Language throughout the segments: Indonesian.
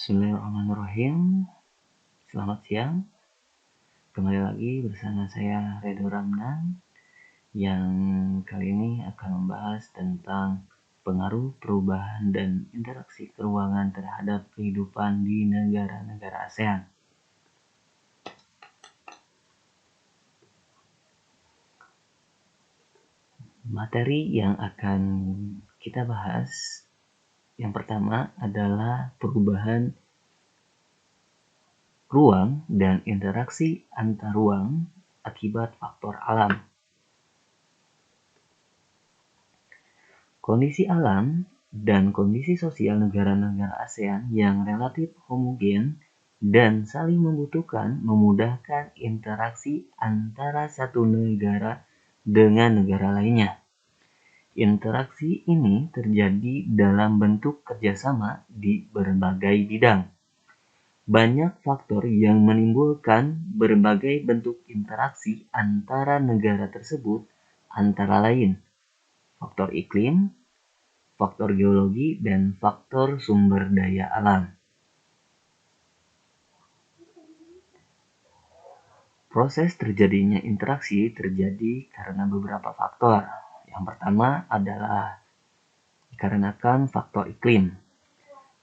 Bismillahirrahmanirrahim. Selamat siang. Kembali lagi bersama saya Redo Ramdan yang kali ini akan membahas tentang pengaruh perubahan dan interaksi keuangan terhadap kehidupan di negara-negara ASEAN. Materi yang akan kita bahas yang pertama adalah perubahan ruang dan interaksi antar ruang akibat faktor alam. Kondisi alam dan kondisi sosial negara-negara ASEAN yang relatif homogen dan saling membutuhkan memudahkan interaksi antara satu negara dengan negara lainnya. Interaksi ini terjadi dalam bentuk kerjasama di berbagai bidang. Banyak faktor yang menimbulkan berbagai bentuk interaksi antara negara tersebut, antara lain faktor iklim, faktor geologi, dan faktor sumber daya alam. Proses terjadinya interaksi terjadi karena beberapa faktor. Yang pertama adalah dikarenakan faktor iklim.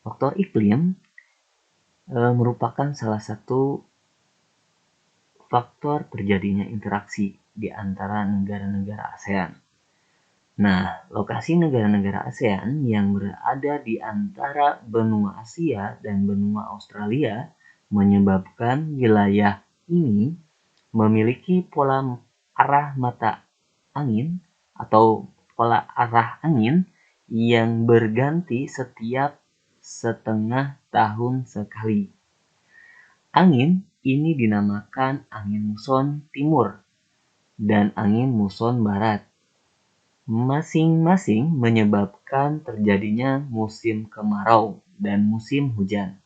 Faktor iklim merupakan salah satu faktor terjadinya interaksi di antara negara-negara ASEAN. Nah, lokasi negara-negara ASEAN yang berada di antara benua Asia dan benua Australia menyebabkan wilayah ini memiliki pola arah mata angin atau pola arah angin yang berganti setiap setengah tahun sekali. Angin ini dinamakan angin muson timur dan angin muson barat. Masing-masing menyebabkan terjadinya musim kemarau dan musim hujan.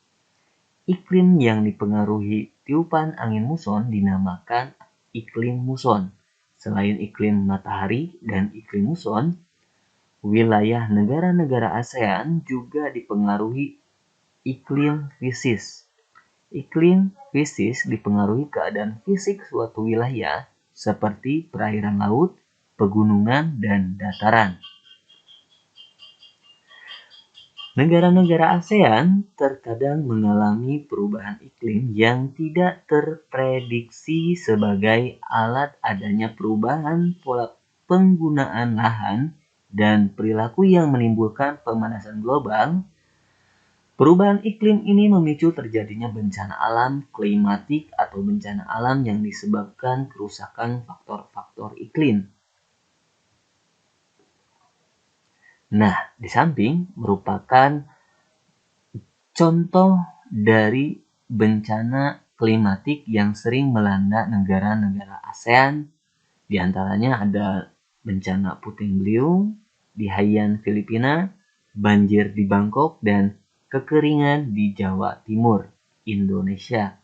Iklim yang dipengaruhi tiupan angin muson dinamakan iklim muson. Selain iklim matahari dan iklim muson, wilayah negara-negara ASEAN juga dipengaruhi iklim fisis. Iklim fisis dipengaruhi keadaan fisik suatu wilayah seperti perairan laut, pegunungan, dan dataran. Negara-negara ASEAN terkadang mengalami perubahan iklim yang tidak terprediksi sebagai alat adanya perubahan pola penggunaan lahan dan perilaku yang menimbulkan pemanasan global. Perubahan iklim ini memicu terjadinya bencana alam klimatik atau bencana alam yang disebabkan kerusakan faktor-faktor iklim. Nah, di samping merupakan contoh dari bencana klimatik yang sering melanda negara-negara ASEAN. Di antaranya ada bencana puting beliung di Haiyan, Filipina, banjir di Bangkok, dan kekeringan di Jawa Timur, Indonesia.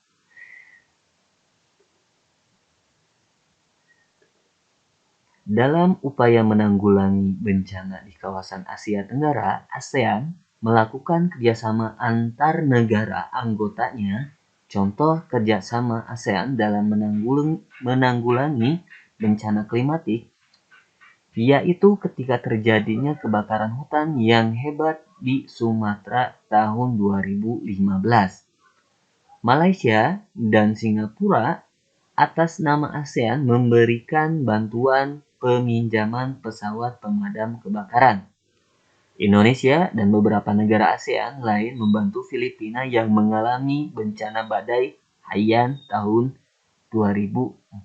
Dalam upaya menanggulangi bencana di kawasan Asia Tenggara, ASEAN melakukan kerjasama antar negara anggotanya. Contoh kerjasama ASEAN dalam menanggulangi bencana klimatik, yaitu ketika terjadinya kebakaran hutan yang hebat di Sumatera tahun 2015. Malaysia dan Singapura atas nama ASEAN memberikan bantuan peminjaman pesawat pemadam kebakaran. Indonesia dan beberapa negara ASEAN lain membantu Filipina yang mengalami bencana badai Haiyan tahun 2014.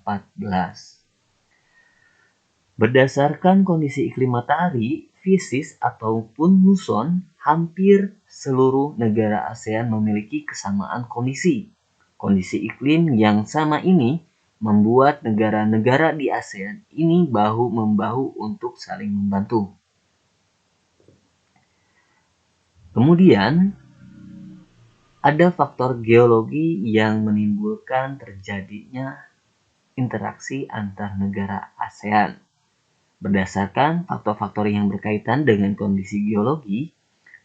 Berdasarkan kondisi iklim matahari, fisis ataupun muson, hampir seluruh negara ASEAN memiliki kesamaan kondisi. Kondisi iklim yang sama ini membuat negara-negara di ASEAN ini bahu-membahu untuk saling membantu. Kemudian, ada faktor geologi yang menimbulkan terjadinya interaksi antar negara ASEAN. Berdasarkan faktor-faktor yang berkaitan dengan kondisi geologi,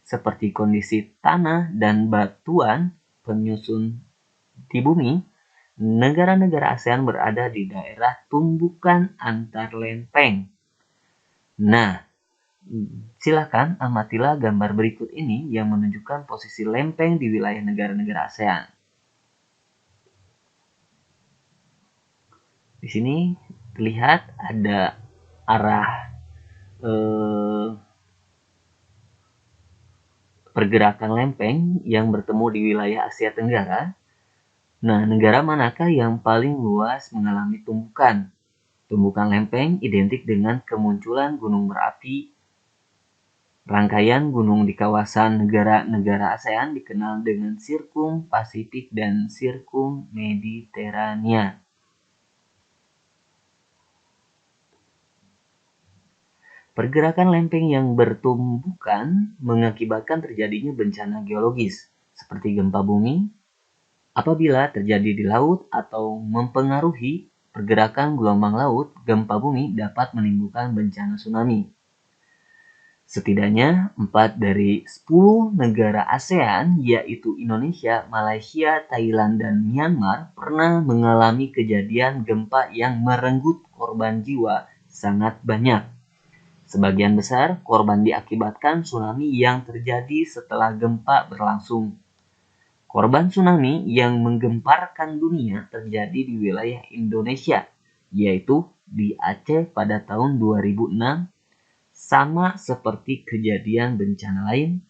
seperti kondisi tanah dan batuan penyusun di bumi, negara-negara ASEAN berada di daerah tumbukan antar lempeng. Nah, silakan amatilah gambar berikut ini yang menunjukkan posisi lempeng di wilayah negara-negara ASEAN. Di sini terlihat ada arah pergerakan lempeng yang bertemu di wilayah Asia Tenggara. Nah, negara manakah yang paling luas mengalami tumbukan? Tumbukan lempeng identik dengan kemunculan gunung berapi. Rangkaian gunung di kawasan negara-negara ASEAN dikenal dengan Sirkum Pasifik dan Sirkum Mediterania. Pergerakan lempeng yang bertumbukan mengakibatkan terjadinya bencana geologis, seperti gempa bumi, apabila terjadi di laut atau mempengaruhi pergerakan gelombang laut, gempa bumi dapat menimbulkan bencana tsunami. Setidaknya 4 dari 10 negara ASEAN, yaitu Indonesia, Malaysia, Thailand, dan Myanmar, pernah mengalami kejadian gempa yang merenggut korban jiwa sangat banyak. Sebagian besar korban diakibatkan tsunami yang terjadi setelah gempa berlangsung. Korban tsunami yang menggemparkan dunia terjadi di wilayah Indonesia, yaitu di Aceh pada tahun 2006, sama seperti kejadian bencana lain.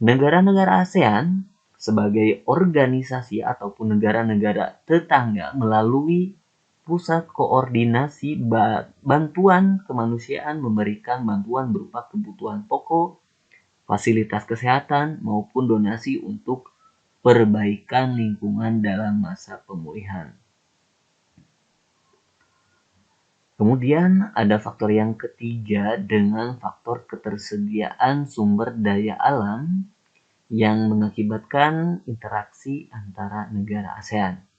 Negara-negara ASEAN sebagai organisasi ataupun negara-negara tetangga melalui Pusat Koordinasi Bantuan Kemanusiaan memberikan bantuan berupa kebutuhan pokok, fasilitas kesehatan, maupun donasi untuk perbaikan lingkungan dalam masa pemulihan. Kemudian ada faktor yang ketiga dengan faktor ketersediaan sumber daya alam yang mengakibatkan interaksi antara negara ASEAN.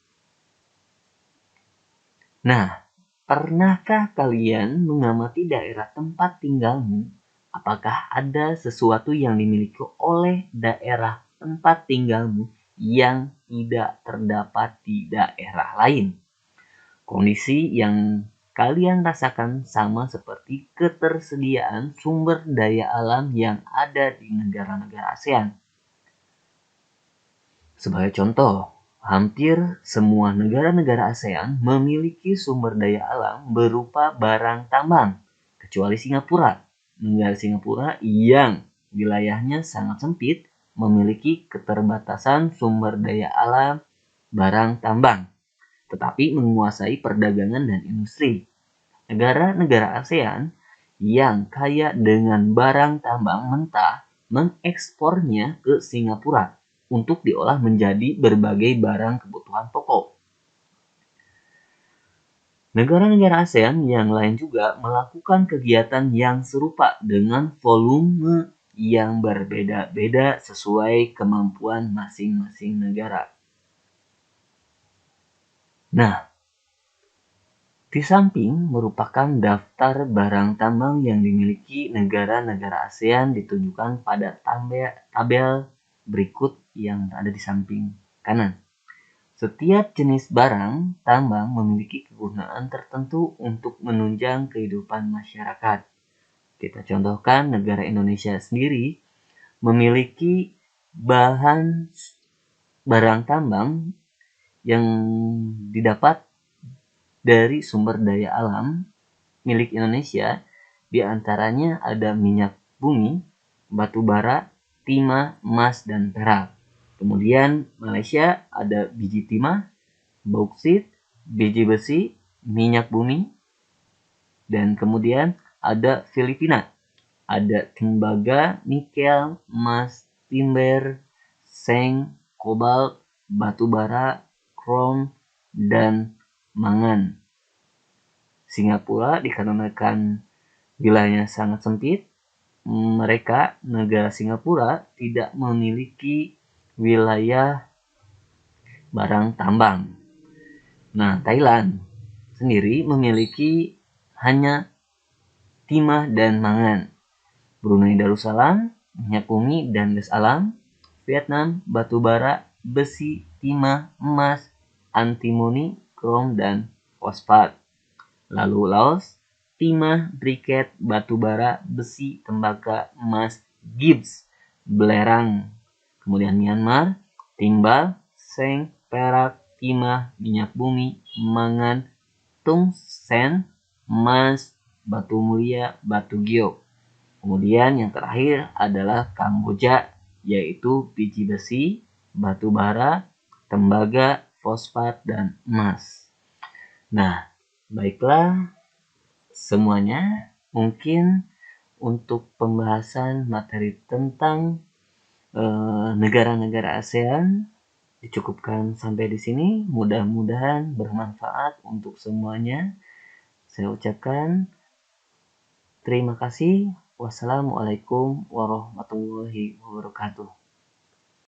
Nah, pernahkah kalian mengamati daerah tempat tinggalmu? Apakah ada sesuatu yang dimiliki oleh daerah tempat tinggalmu yang tidak terdapat di daerah lain? Kondisi yang kalian rasakan sama seperti ketersediaan sumber daya alam yang ada di negara-negara ASEAN. Sebagai contoh, hampir semua negara-negara ASEAN memiliki sumber daya alam berupa barang tambang, kecuali Singapura. Negara Singapura yang wilayahnya sangat sempit memiliki keterbatasan sumber daya alam barang tambang, tetapi menguasai perdagangan dan industri. Negara-negara ASEAN yang kaya dengan barang tambang mentah mengekspornya ke Singapura untuk diolah menjadi berbagai barang kebutuhan pokok. Negara-negara ASEAN yang lain juga melakukan kegiatan yang serupa dengan volume yang berbeda-beda sesuai kemampuan masing-masing negara. Nah, di samping merupakan daftar barang tambang yang dimiliki negara-negara ASEAN ditunjukkan pada tabel berikut yang ada di samping kanan. Setiap jenis barang tambang memiliki kegunaan tertentu untuk menunjang kehidupan masyarakat. Kita contohkan negara Indonesia sendiri memiliki barang tambang yang didapat dari sumber daya alam milik Indonesia, di antaranya ada minyak bumi, batu bara, timah, emas, dan perak. Kemudian Malaysia ada biji timah, bauksit, biji besi, minyak bumi, dan kemudian ada Filipina, ada tembaga, nikel, emas, timber, seng, kobalt, batu bara, krom, dan mangan. Singapura dikarenakan wilayahnya sangat sempit, negara Singapura tidak memiliki wilayah barang tambang. Nah, Thailand sendiri memiliki hanya timah dan mangan. Brunei Darussalam minyak bumi dan gas alam. Vietnam, batu bara, besi, timah, emas, antimoni, krom, dan fosfat. Lalu Laos, timah, briket, batu bara, besi, tembaga, emas, gips, belerang. Kemudian Myanmar, timbal, seng, perak, timah, minyak bumi, mangan, tungsten, emas, batu mulia, batu giok. Kemudian yang terakhir adalah Kamboja, yaitu biji besi, batu bara, tembaga, fosfat, dan emas. Nah, baiklah semuanya, mungkin untuk pembahasan materi tentang negara-negara ASEAN dicukupkan sampai di sini. Mudah-mudahan bermanfaat untuk semuanya. Saya ucapkan terima kasih. Wassalamualaikum warahmatullahi wabarakatuh.